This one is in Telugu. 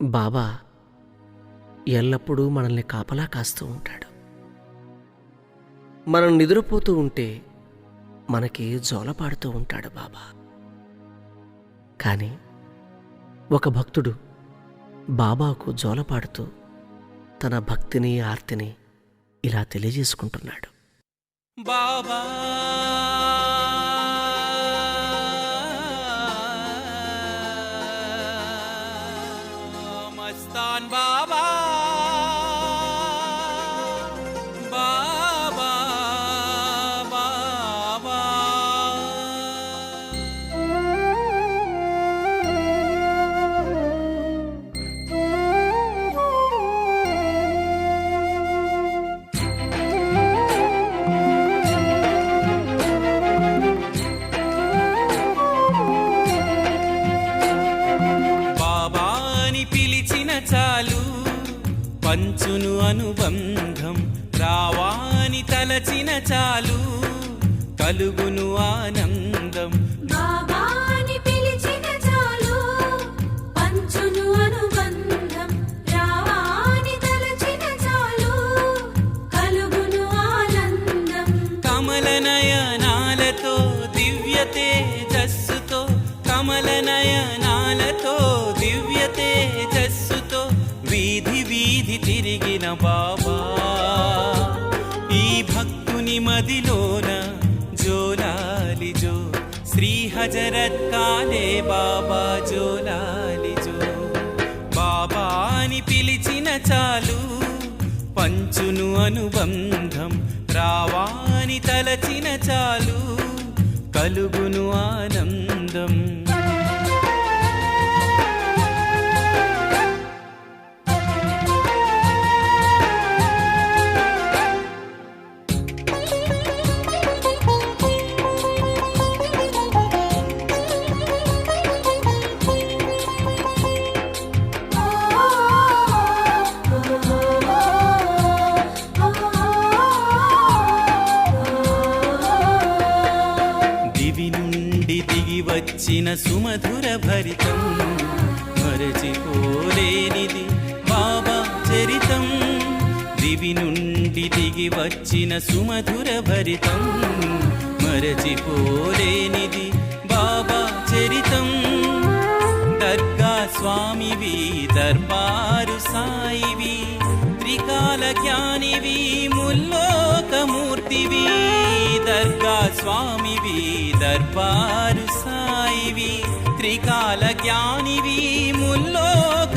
బాబా ఎల్లప్పుడూ మనల్ని కాపలా కాస్తూ ఉంటాడు. మనం నిద్రపోతూ ఉంటే మనకి జోలపాడుతూ ఉంటాడు బాబా. కానీ ఒక భక్తుడు బాబాకు జోలపాడుతూ తన భక్తిని ఆర్తిని ఇలా తెలియజేసుకుంటున్నాడు. బాబా మస్తాన్ బాబా బాబా బాబా బాబాని పిలిచిన చాలు పంచును అనుబంధం, రావాని తలచిన చాలు కలుగును ఆనందం. బాబాని పిలిచిన చాలు పంచును అనుబంధం, రావాని తలచిన చాలు కలుగును ఆనందం. కమల నయనాలతో దివ్య తేజస్సుతో, కమల నయనాలతో దివ్య తేజస్సుతో వీధి వీధి తిరిగిన బాబా ఈ భక్తుని మదిలోన జోలాలి జో, శ్రీ హజరత్ కాలే బాబా జోలాలి జో. బాబాని పిలిచిన చాలు పంచును అనుబంధం, రావాని తలచిన చాలు కలుగును ఆనందం. దివి నుండి దిగి వచ్చిన సుమధుర భరితం, మరచిపోలేనిది బాబా చరితం. దివి నుండి దిగి వచ్చిన సుమధుర భరితం, మరచిపోలేనిది బాబా చరితం. దర్గా స్వామివి దర్బారు సాయివి, త్రికాల జ్ఞానివి ముల్లోకమూర్తివి. దర్గా స్వామివి దర్బారు సాయివి, త్రికాల జ్ఞానివి ముల్లోక